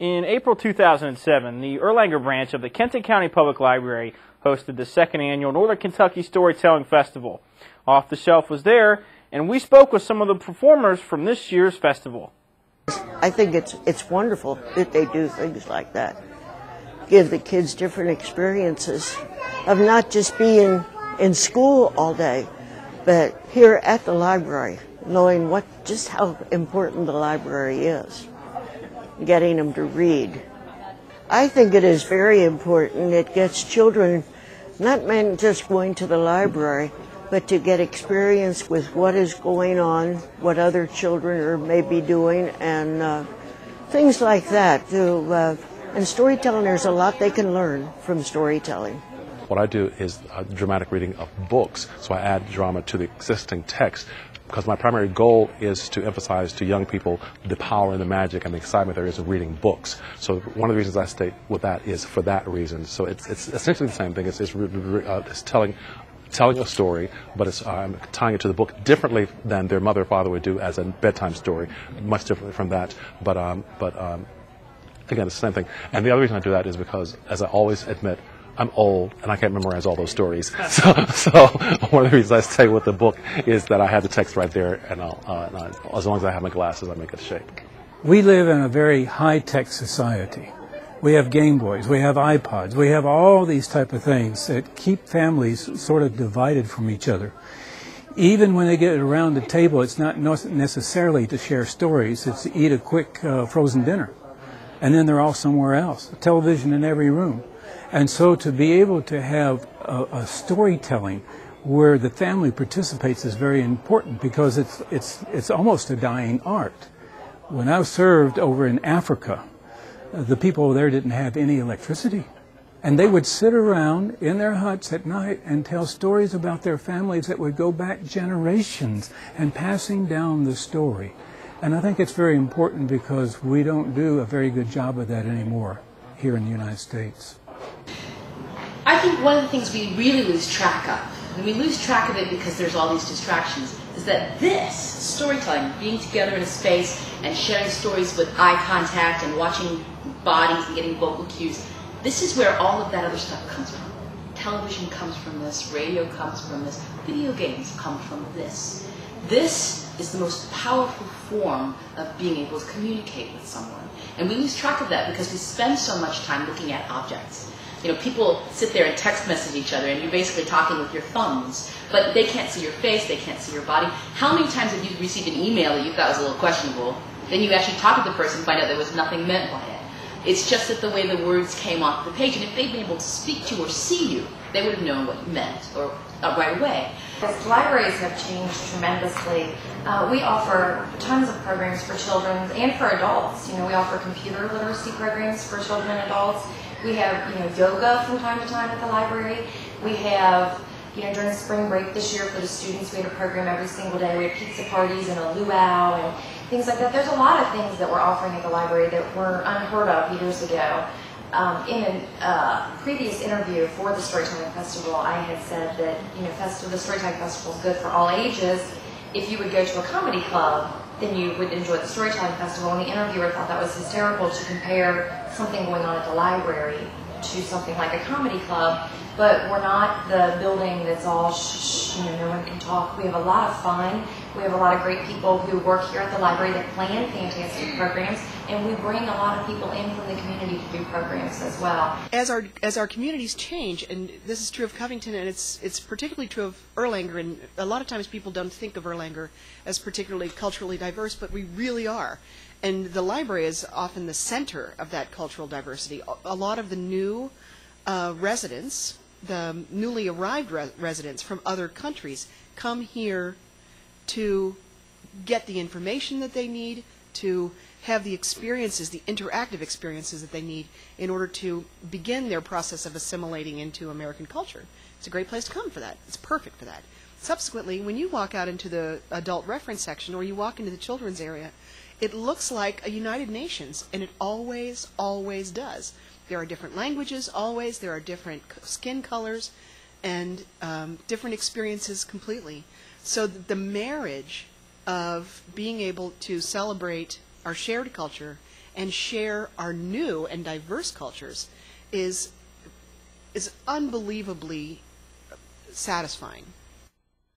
In April 2007, the Erlanger branch of the Kenton County Public Library hosted the second annual Northern Kentucky Storytelling Festival. Off the Shelf was there, and we spoke with some of the performers from this year's festival. I think it's wonderful that they do things like that. Give the kids different experiences of not just being in school all day, but here at the library, knowing just how important the library is, getting them to read. I think it is very important. It gets children not meant just going to the library, but to get experience with what is going on, what other children are maybe doing, and things like that. And storytelling, there's a lot they can learn from storytelling. What I do is dramatic reading of books, so I add drama to the existing text, because my primary goal is to emphasize to young people the power and the magic and the excitement there is in reading books. So one of the reasons I stay with that is for that reason. So it's essentially the same thing. It's telling a story, but I'm tying it to the book differently than their mother or father would do as a bedtime story, much differently from that. But again, it's the same thing. And the other reason I do that is because, as I always admit, I'm old and I can't memorize all those stories. So one of the reasons I stay with the book is that I have the text right there, and as long as I have my glasses, I make it shape. We live in a very high-tech society. We have Game Boys, we have iPods, we have all these type of things that keep families sort of divided from each other. Even when they get around the table, it's not necessarily to share stories, it's to eat a quick frozen dinner. And then they're all somewhere else, a television in every room. And so to be able to have a storytelling where the family participates is very important, because it's almost a dying art. When I served over in Africa, the people there didn't have any electricity. And they would sit around in their huts at night and tell stories about their families that would go back generations, and passing down the story. And I think it's very important, because we don't do a very good job of that anymore here in the United States. I think one of the things we really lose track of, and we lose track of it because there's all these distractions, is that this storytelling, being together in a space and sharing stories with eye contact and watching bodies and getting vocal cues, this is where all of that other stuff comes from. Television comes from this, radio comes from this, video games come from this. This is the most powerful form of being able to communicate with someone. And we lose track of that because we spend so much time looking at objects. You know, people sit there and text message each other, and you're basically talking with your thumbs, but they can't see your face, they can't see your body. How many times have you received an email that you thought was a little questionable, then you actually talk to the person and find out there was nothing meant by it? It's just that the way the words came off the page, and if they'd been able to speak to or see you, they would have known what you meant, or right away. As libraries have changed tremendously, we offer tons of programs for children and for adults. You know, we offer computer literacy programs for children and adults. We have, yoga from time to time at the library. We have, during spring break this year for the students, we had a program every single day. We had pizza parties and a luau and things like that. There's a lot of things that we're offering at the library that were unheard of years ago. In a previous interview for the Storytelling Festival, I had said that the Storytelling Festival is good for all ages. If you would go to a comedy club, then you would enjoy the Storytelling Festival. And the interviewer thought that was hysterical to compare something going on at the library to something like a comedy club. But we're not the building that's all shh, no one can talk. We have a lot of fun. We have a lot of great people who work here at the library that plan fantastic programs, and we bring a lot of people in from the community to do programs as well. As our communities change, and this is true of Covington, and it's particularly true of Erlanger, and a lot of times people don't think of Erlanger as particularly culturally diverse, but we really are. And the library is often the center of that cultural diversity. A lot of the new residents, the newly arrived residents from other countries, come here to get the information that they need, to have the experiences, the interactive experiences that they need in order to begin their process of assimilating into American culture. It's a great place to come for that. It's perfect for that. Subsequently, when you walk out into the adult reference section or you walk into the children's area, it looks like a United Nations, and it always, always does. There are different languages, always. There are different skin colors and different experiences completely. So the marriage of being able to celebrate our shared culture and share our new and diverse cultures is unbelievably satisfying.